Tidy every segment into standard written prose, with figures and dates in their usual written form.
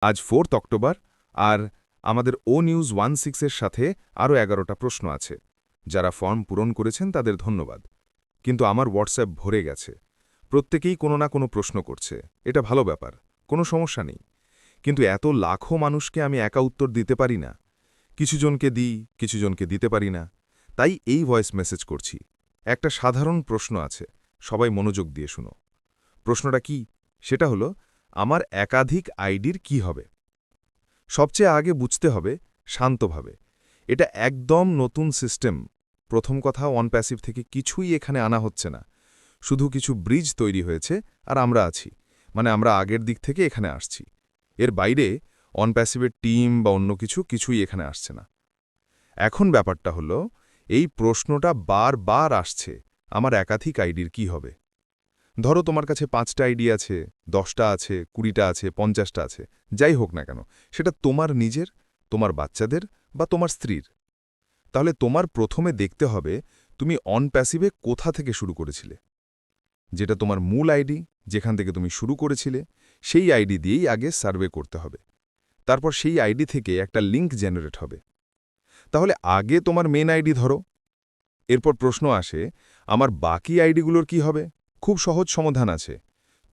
আজ 4 অক্টোবর আর আমাদের ও নিউজ 16-এর সাথে আরও 11টা প্রশ্ন আছে। যারা ফর্ম পূরণ করেছেন তাদের ধন্যবাদ। কিন্তু আমার হোয়াটসঅ্যাপ ভরে গেছে। প্রত্যেকেই কোনো না কোনো প্রশ্ন করছে। এটা ভালো ব্যাপার, কোনো সমস্যা নেই। কিন্তু এত লাখো মানুষকে আমি একা উত্তর দিতে পারি না। কিছুজনকে দিই, কিছুজনকে দিতে পারি না। তাই এই ভয়েস মেসেজ করছি। একটা সাধারণ প্রশ্ন আছে, সবাই মনোযোগ দিয়ে শুনো। প্রশ্নটা কি? সেটা হলো, আমার একাধিক আইডির কি হবে? সবচেয়ে আগে বুঝতে হবে শান্তভাবে, এটা একদম নতুন সিস্টেম। প্রথম কথা, অনপ্যাসিভ থেকে কিছুই এখানে আনা হচ্ছে না। শুধু কিছু ব্রিজ তৈরি হয়েছে আর আমরা আছি, মানে আমরা আগের দিক থেকে এখানে আসছি। এর বাইরে অনপ্যাসিভের টিম বা অন্য কিছুই এখানে আসছে না। এখন ব্যাপারটা হলো, এই প্রশ্নটা বারবার আসছে, আমার একাধিক আইডির কি হবে? ধরো তোমার কাছে 5টা আইডি আছে, 10টা আছে, 20টা আছে, 50টা আছে, যাই হোক না কেন, সেটা তোমার নিজের, তোমার বাচ্চাদের বা তোমার স্ত্রীর। তাহলে তোমার প্রথমে দেখতে হবে তুমি অনপ্যাসিভে কোথা থেকে শুরু করেছিলে। যেটা তোমার মূল আইডি, যেখান থেকে তুমি শুরু করেছিলে, সেই আইডি দিয়েই আগে সার্ভে করতে হবে। তারপর সেই আইডি থেকে একটা লিঙ্ক জেনারেট হবে। তাহলে আগে তোমার মেন আইডি ধরো। এরপর প্রশ্ন আসে, আমার বাকি আইডিগুলোর কি হবে? খুব সহজ সমাধান আছে।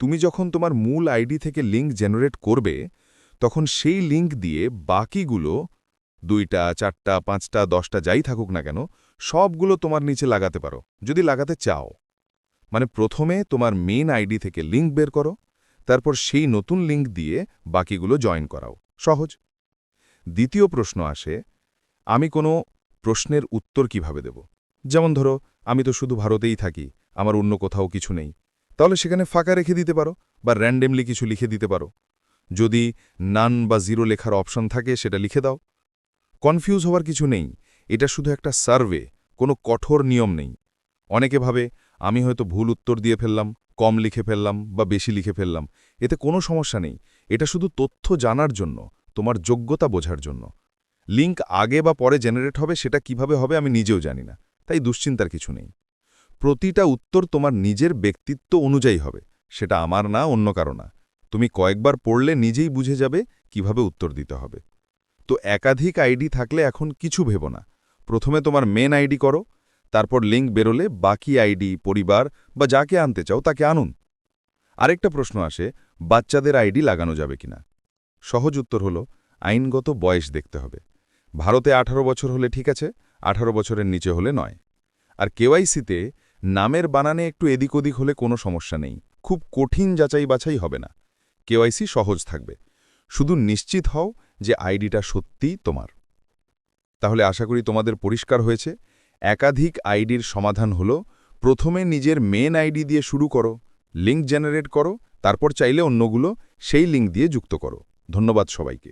তুমি যখন তোমার মূল আইডি থেকে লিঙ্ক জেনারেট করবে, তখন সেই লিঙ্ক দিয়ে বাকিগুলো 2টা, 4টা, 5টা, 10টা যাই থাকুক না কেন, সবগুলো তোমার নিচে লাগাতে পারো, যদি লাগাতে চাও। মানে প্রথমে তোমার মেন আইডি থেকে লিঙ্ক বের করো, তারপর সেই নতুন লিঙ্ক দিয়ে বাকিগুলো জয়েন করাও। সহজ। দ্বিতীয় প্রশ্ন আসে, আমি কোনো প্রশ্নের উত্তর কিভাবে দেব? যেমন ধরো, আমি তো শুধু ভারতেই থাকি, আমার অন্য কোথাও কিছু নেই। তাহলে সেখানে ফাঁকা রেখে দিতে পারো, বা র্যান্ডমলি কিছু লিখে দিতে পারো। যদি নান বা জিরো লেখার অপশন থাকে, সেটা লিখে দাও। কনফিউজ হওয়ার কিছু নেই, এটা শুধু একটা সার্ভে, কোনো কঠোর নিয়ম নেই। অনেকে ভাবে, আমি হয়তো ভুল উত্তর দিয়ে ফেললাম, কম লিখে ফেললাম বা বেশি লিখে ফেললাম, এতে কোনো সমস্যা নেই। এটা শুধু তথ্য জানার জন্য, তোমার যোগ্যতা বোঝার জন্য। লিঙ্ক আগে বা পরে জেনারেট হবে, সেটা কিভাবে হবে আমি নিজেও জানি না, তাই দুশ্চিন্তার কিছু নেই। প্রতিটা উত্তর তোমার নিজের ব্যক্তিত্ব অনুযায়ী হবে, সেটা আমার না, অন্য কারো না। তুমি কয়েকবার পড়লে নিজেই বুঝে যাবে কিভাবে উত্তর দিতে হবে। তো একাধিক আইডি থাকলে এখন কিছু ভেবো না। প্রথমে তোমার মেন আইডি করো, তারপর লিঙ্ক বেরোলে বাকি আইডি, পরিবার বা যাকে আনতে চাও তাকে আনুন। আরেকটা প্রশ্ন আসে, বাচ্চাদের আইডি লাগানো যাবে কিনা? সহজ উত্তর হলো, আইনগত বয়স দেখতে হবে। ভারতে 18 বছর হলে ঠিক আছে, 18 বছরের নিচে হলে নয়। আর কেওয়াইসিতে নামের বানানে একটু এদিক ওদিক হলে কোনো সমস্যা নেই, খুব কঠিন যাচাই বাছাই হবে না। কেওয়াইসি সহজ থাকবে। শুধু নিশ্চিত হও যে আইডিটা সত্যিই তোমার। তাহলে আশা করি তোমাদের পরিষ্কার হয়েছে। একাধিক আইডির সমাধান হলো, প্রথমে নিজের মেন আইডি দিয়ে শুরু করো, লিঙ্ক জেনারেট করো, তারপর চাইলে অন্যগুলো সেই লিঙ্ক দিয়ে যুক্ত করো। ধন্যবাদ সবাইকে।